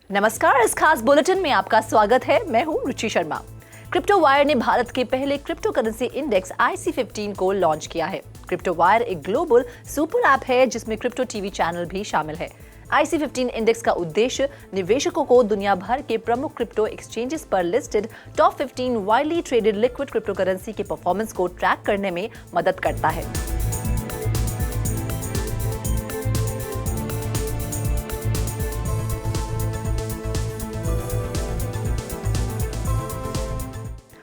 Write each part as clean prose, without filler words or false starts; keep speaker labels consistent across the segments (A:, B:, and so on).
A: नमस्कार, इस खास बुलेटिन में आपका स्वागत है। मैं हूं रुचि शर्मा। क्रिप्टो वायर ने भारत के पहले क्रिप्टो करेंसी इंडेक्स IC15 को लॉन्च किया है। क्रिप्टो वायर एक ग्लोबल सुपर ऐप है जिसमें क्रिप्टो टीवी चैनल भी शामिल है। IC15 इंडेक्स का उद्देश्य निवेशकों को दुनिया भर के प्रमुख क्रिप्टो एक्सचेंजेस पर listed top 15 widely traded liquid crypto currency के परफॉर्मेंस को ट्रैक करने में मदद करता है।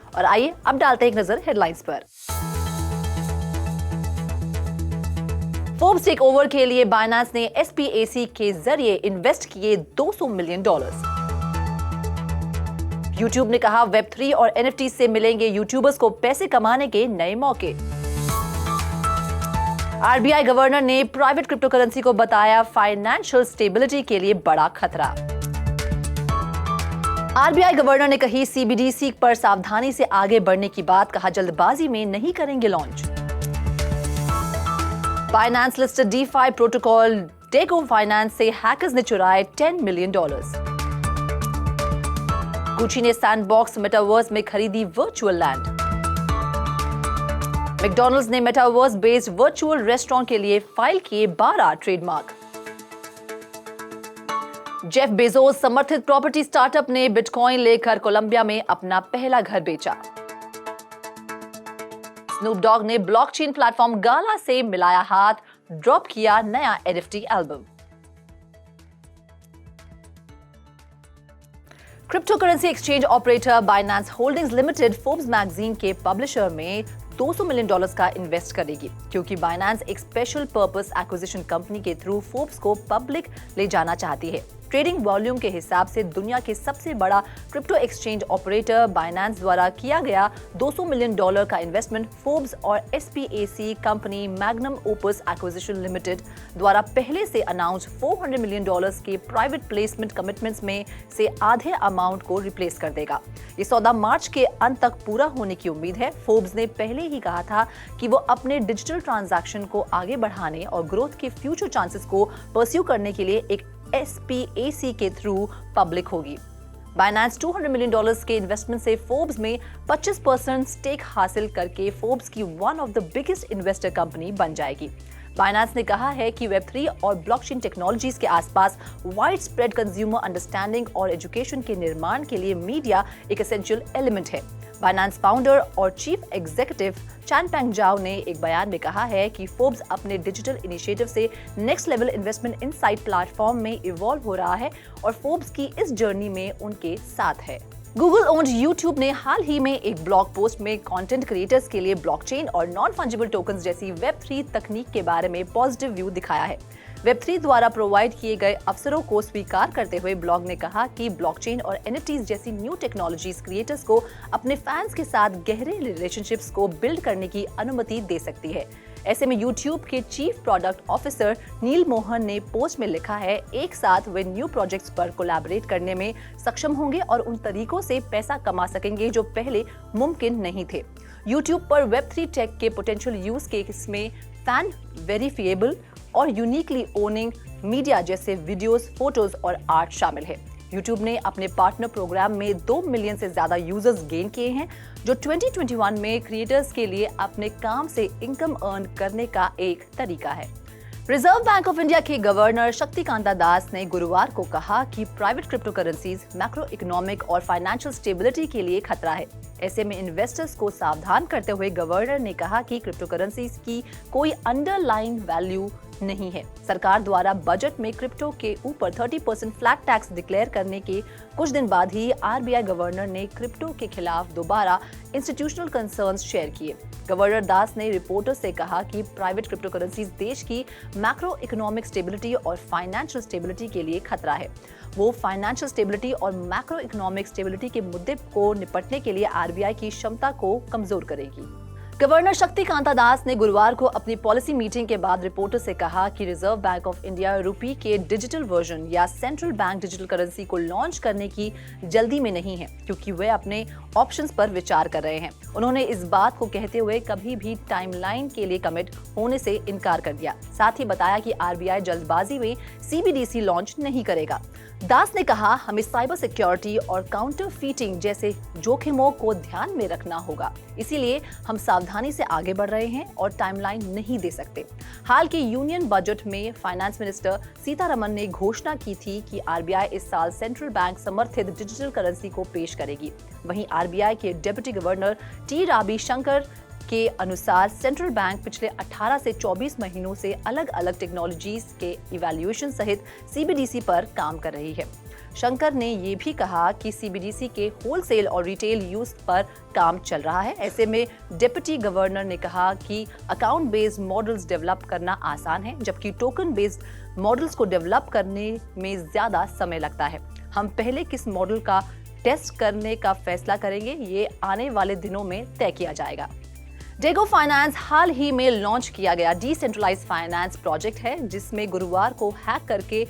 A: और आइए अब डालते हैं एक नजर हेडलाइंस पर। फोर्ब्स टेक ओवर के लिए बाइनेंस ने SPAC के जरिए इन्वेस्ट किए $200 मिलियन। यूट्यूब ने कहा Web3 और NFT से मिलेंगे यूट्यूबर्स को पैसे कमाने के नए मौके। RBI गवर्नर ने प्राइवेट क्रिप्टो करेंसी को बताया फाइनेंशियल स्टेबिलिटी के लिए बड़ा खतरा। RBI गवर्नर ने कही CBDC पर सावधानी से आगे बढ़ने की बात, कहा जल्दबाजी में नहीं करेंगे launch. Binance listed DeFi protocol Diego finance से हैकर्स ने चुराए $10 मिलियन। गुची ने सैंडबॉक्स मेटावर्स में खरीदी वर्चुअल लैंड। मैकडॉनल्ड्स ने मेटावर्स बेस्ड वर्चुअल रेस्टोरेंट के लिए फाइल किए 12 ट्रेडमार्क। जेफ बेजोस समर्थित प्रॉपर्टी स्टार्टअप ने बिटकॉइन लेकर कोलंबिया में अपना पहला घर बेचा। स्नूप डॉग ने ब्लॉकचेन प्लेटफॉर्म गाला से मिलाया हाथ, ड्रॉप किया नया NFT album. Crypto currency exchange operator Binance holdings limited Forbes magazine के पब्लिशर में $200 मिलियन का इन्वेस्ट करेगी, क्योंकि बाइनेंस एक स्पेशल पर्पस एक्विजिशन कंपनी के थ्रू फोर्ब्स को पब्लिक ले जाना चाहती है। ट्रेडिंग वॉल्यूम के हिसाब से दुनिया के सबसे बड़ा क्रिप्टो एक्सचेंज ऑपरेटर बाइनेंस द्वारा किया गया $200 मिलियन का इन्वेस्टमेंट फोर्ब्स और SPAC company magnum opus acquisition limited द्वारा पहले से अनाउंस $400 मिलियन के प्राइवेट प्लेसमेंट कमिटमेंट्स में से आधे अमाउंट को रिप्लेस कर देगा। ये सौदा मार्च के अंत तक पूरा होने की उम्मीद है। फोर्ब्स ने पहले ही कहा था कि वो अपने डिजिटल ट्रांजैक्शन को आगे बढ़ाने और ग्रोथ के फ्यूचर चांसेस को परस्यू करने के लिए एक SPAC के थ्रू पब्लिक होगी। बाइनेंस $200 मिलियन के इन्वेस्टमेंट से फोर्ब्स में 25% स्टेक हासिल करके फोर्ब्स की one of the biggest investor company बन जाएगी। बाइनेंस ने कहा है कि Web3 और ब्लॉकचेन टेक्नोलॉजीज के आसपास वाइड स्प्रेड कंज्यूमर अंडरस्टैंडिंग और एजुकेशन के निर्माण के लिए मीडिया एक एसेंशियल एलिमेंट है। बाइनेंस फाउंडर और चीफ एग्जीक्यूटिव चैनपेंग जाओ ने एक बयान में कहा है कि फोर्ब्स अपने डिजिटल इनिशिएटिव से next level investment insight platform में इवॉल्व हो रहा है और फोर्ब्स की इस जर्नी में उनके साथ है। गूगल ओन्ड यूट्यूब ने हाल ही में एक ब्लॉग पोस्ट में कंटेंट क्रिएटर्स के लिए ब्लॉकचेन और नॉन फंजिबल टोकन्स जैसी Web3 तकनीक के बारे में पॉजिटिव व्यू दिखाया है। Web3 द्वारा प्रोवाइड किए गए अवसरों को स्वीकार करते हुए ब्लॉग ने कहा कि ब्लॉकचेन और NFTs जैसी न्यू टेक्नोलॉजीज क्रिएटर्स को अपने फैंस के साथ गहरे रिलेशनशिप्स को बिल्ड करने की अनुमति दे सकती है। ऐसे में YouTube के चीफ प्रोडक्ट ऑफिसर नील मोहन ने पोस्ट में लिखा है, एक साथ वे न्यू प्रोजेक्ट्स पर कोलैबोरेट करने में सक्षम होंगे और उन तरीकों से पैसा कमा सकेंगे जो पहले मुमकिन नहीं थे। YouTube पर Web3 टेक के पोटेंशियल यूज केस में फैन वेरिफिएबल और यूनिकली ओनिंग मीडिया जैसे वीडियोस, फोटोज और आर्ट शामिल है। YouTube ने अपने पार्टनर प्रोग्राम में 2 मिलियन से ज्यादा यूजर्स गेन किए हैं, जो 2021 में क्रिएटर्स के लिए अपने काम से इनकम अर्न करने का एक तरीका है। रिजर्व बैंक ऑफ इंडिया के गवर्नर शक्तिकांता दास ने गुरुवार को कहा कि private crypto currencies macro economic और फाइनेंशियल स्टेबिलिटी के लिए खतरा है। ऐसे में इन्वेस्टर्स को सावधान करते हुए गवर्नर ने कहा कि क्रिप्टो करेंसीज की कोई अंडरलाइन वैल्यू नहीं है। सरकार द्वारा बजट में क्रिप्टो के ऊपर 30% फ्लैट टैक्स डिक्लेयर करने के कुछ दिन बाद ही RBI गवर्नर ने क्रिप्टो के खिलाफ दोबारा इंस्टीट्यूशनल कंसर्न्स शेयर किए। गवर्नर दास ने रिपोर्टर्स से कहा कि प्राइवेट क्रिप्टो करेंसीज देश की मैक्रो इकोनॉमिक स्टेबिलिटी और फाइनेंशियल स्टेबिलिटी के लिए खतरा है। वो फाइनेंशियल स्टेबिलिटी और मैक्रो इकोनॉमिक स्टेबिलिटी के मुद्दे को निपटने के लिए RBI की क्षमता को कमजोर करेगी। गवर्नर शक्तिकांता दास ने गुरुवार को अपनी पॉलिसी मीटिंग के बाद रिपोर्टर से कहा कि रिजर्व बैंक ऑफ इंडिया रुपी के डिजिटल वर्जन या सेंट्रल बैंक डिजिटल करेंसी को लॉन्च करने की जल्दी में नहीं है, क्योंकि वे अपने ऑप्शंस पर विचार कर रहे हैं। उन्होंने इस बात को कहते हुए कभी भी टाइमलाइन के लिए कमिट होने से इनकार कर दिया। साथ ही बताया कि आरबीआई जल्दबाजी में सीबीडीसी लॉन्च नहीं करेगा। दास ने कहा, हमें साइबर सिक्योरिटी और काउंटर फीटिंग जैसे जोखिमों को ध्यान में रखना होगा, इसीलिए हम सावधानी से आगे बढ़ रहे हैं और टाइमलाइन नहीं दे सकते। हाल के यूनियन बजट में फाइनेंस मिनिस्टर सीतारमण ने घोषणा की थी कि आरबीआई इस साल सेंट्रल बैंक समर्थित डिजिटल करेंसी को पेश करेगी। वहीं आरबीआई के डिप्टी गवर्नर टी रविशंकर के अनुसार सेंट्रल बैंक पिछले 18 से 24 महीनों से अलग अलग टेक्नोलॉजीज के इवैल्यूएशन सहित सीबीडीसी पर काम कर रही है। शंकर ने ये भी कहा कि सीबीडीसी के होलसेल और रिटेल यूज पर काम चल रहा है। ऐसे में डिप्टी गवर्नर ने कहा कि अकाउंट बेस्ड मॉडल्स डेवलप करना आसान है, जबकि टोकन बेस्ड मॉडल्स को डेवलप करने में ज्यादा समय लगता है। हम पहले किस मॉडल का टेस्ट करने का फैसला करेंगे, ये आने वाले दिनों में तय किया जाएगा। डेगो फाइनेंस हाल ही में लॉन्च किया गया डिसेंट्रलाइज्ड फाइनेंस प्रोजेक्ट है, जिसमें गुरुवार को हैक करके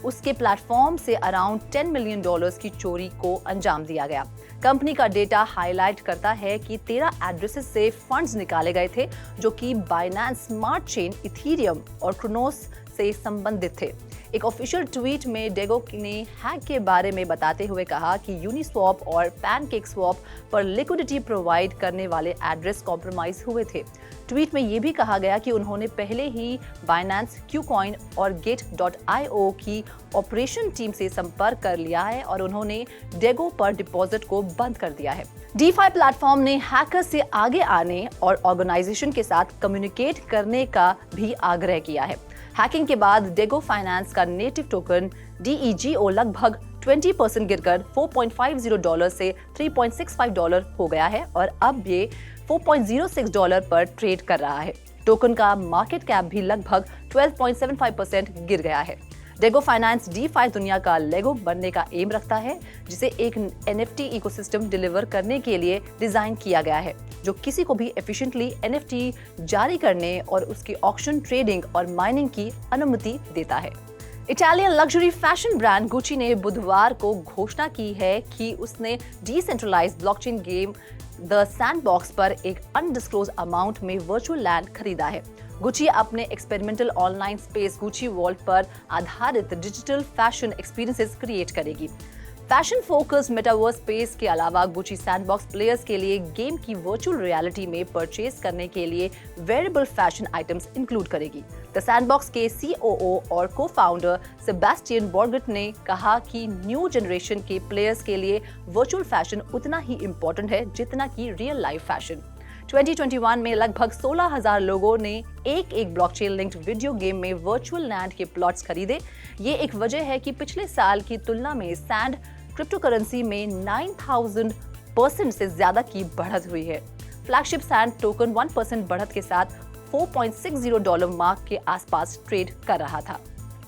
A: उसके प्लेटफॉर्म से अराउंड $10 मिलियन की चोरी को अंजाम दिया गया। कंपनी का डेटा हाईलाइट करता है कि 13 एड्रेसेस से फंड्स निकाले गए थे, जो कि बाइनेंस स्मार्ट चेन, इथीरियम और क्रोनोस से संबंधित थे। एक ऑफिशियल ट्वीट में डेगो ने हैक के बारे में बताते हुए कहा कि यूनिस्वैप और पैनकेकस्वैप पर लिक्विडिटी प्रोवाइड करने वाले एड्रेस कॉम्प्रोमाइज हुए थे। ट्वीट में यह भी कहा गया कि उन्होंने पहले ही बाइनेंस, क्यूकॉइन और गेट.io की ऑपरेशन टीम से संपर्क कर लिया है और उन्होंने डेगो पर डिपॉजिट को बंद कर दिया है। डीफाई प्लेटफॉर्म ने हैकर्स से आगे आने और ऑर्गेनाइजेशन के साथ कम्युनिकेट करने का भी आग्रह किया है। हैकिंग के बाद डेगो फाइनेंस का नेटिव टोकन DEGO लगभग 20% गिरकर $4.50 से $3.65 हो गया है और अब ये $4.06 पर ट्रेड कर रहा है। टोकन का मार्केट कैप भी लगभग 12.75% गिर गया है। डेगो फाइनेंस डीफाई दुनिया का लेगो बनने का एम रखता है, जिसे एक NFT इकोसिस्टम डिलीवर करने के लिए डिजाइन किया गया है, जो किसी को भी एफिशिएंटली NFT जारी करने और उसकी ऑक्शन, ट्रेडिंग और माइनिंग की अनुमति देता है। Italian luxury fashion brand Gucci ने बुधवार को घोषणा की है कि उसने decentralised blockchain game the Sandbox पर एक अनडिस्क्लोज अमाउंट में वर्चुअल लैंड खरीदा है। गुची अपने experimental online space Gucci Vault पर आधारित डिजिटल फैशन एक्सपीरियंसेस क्रिएट करेगी। फैशन फोकस्ड मेटावर्स स्पेस के अलावा गुची सैंडबॉक्स प्लेयर्स के लिए गेम की वर्चुअल रियलिटी में परचेज करने के लिए वेरिएबल फैशन आइटम्स इंक्लूड करेगी। द सैंडबॉक्स के COO और को-फाउंडर सेबेस्टियन बॉर्गट ने कहा कि न्यू जनरेशन के प्लेयर्स के लिए वर्चुअल फैशन उतना ही इम्पोर्टेंट है जितना कि रियल लाइफ फैशन। 2021 में लगभग 16,000 लोगों ने एक ब्लॉकचेन लिंक्ड वीडियो गेम में वर्चुअल लैंड के प्लॉट्स खरीदे। ये एक वजह है कि पिछले साल की तुलना में सैंड क्रिप्टो करेंसी में 9,000% से ज्यादा की बढ़त हुई है। फ्लैगशिप सैंड टोकन 1% बढ़त के साथ $4.60 मार्क के आसपास ट्रेड कर रहा था।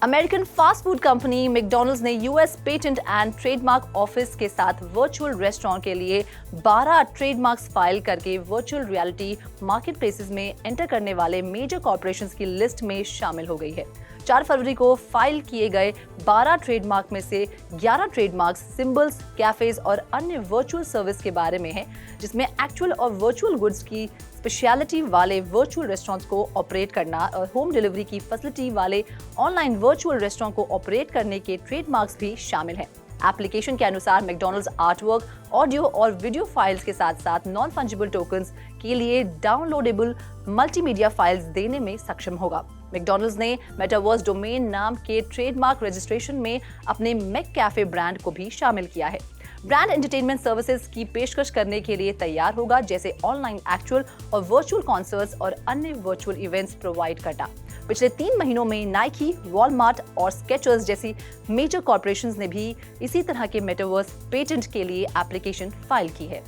A: American fast food company McDonald's ने US patent and trademark office के साथ वर्चुअल रेस्टोरेंट के लिए 12 ट्रेडमार्क्स फाइल करके वर्चुअल रियलिटी मार्केट प्लेसेस में एंटर करने वाले मेजर कॉर्पोरेशंस की लिस्ट में शामिल हो गई है। 4 फरवरी को फाइल किए गए 12 ट्रेडमार्क में से 11 ट्रेडमार्क्स सिंबल्स, कैफेज और अन्य वर्चुअल सर्विस के बारे में है, जिसमें एक्चुअल और वर्चुअल गुड्स की स्पेशलिटी वाले वर्चुअल रेस्टोरेंट्स को ऑपरेट करना और होम डिलीवरी की फैसिलिटी वाले ऑनलाइन वर्चुअल रेस्टोरेंट को ऑपरेट करने के ट्रेडमार्क्स भी शामिल हैं। एप्लीकेशन के अनुसार मैकडॉनल्ड्स आर्टवर्क, ऑडियो और वीडियो फाइल्स के साथ साथ नॉन फंजिबल टोकन्स के लिए डाउनलोडेबल मल्टीमीडिया फाइल्स देने में सक्षम होगा। मैकडॉनल्ड्स ने मेटावर्स डोमेन नाम के ट्रेडमार्क रजिस्ट्रेशन में अपने मैक कैफे ब्रांड को भी शामिल किया है। ब्रांड एंटरटेनमेंट सर्विसेज की पेशकश करने के लिए तैयार होगा, जैसे ऑनलाइन एक्चुअल और वर्चुअल कॉन्सर्ट्स और अन्य वर्चुअल इवेंट्स प्रोवाइड करना। पिछले 3 महीनों में नाइकी, वॉलमार्ट और स्केचर्स जैसी मेजर कॉर्पोरेशंस ने भी इसी तरह के मेटावर्स पेटेंट के लिए एप्लीकेशन फाइल की है।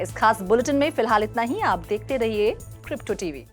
A: इस खास बुलेटिन में फिलहाल इतना ही। आप देखते रहिए क्रिप्टो टीवी।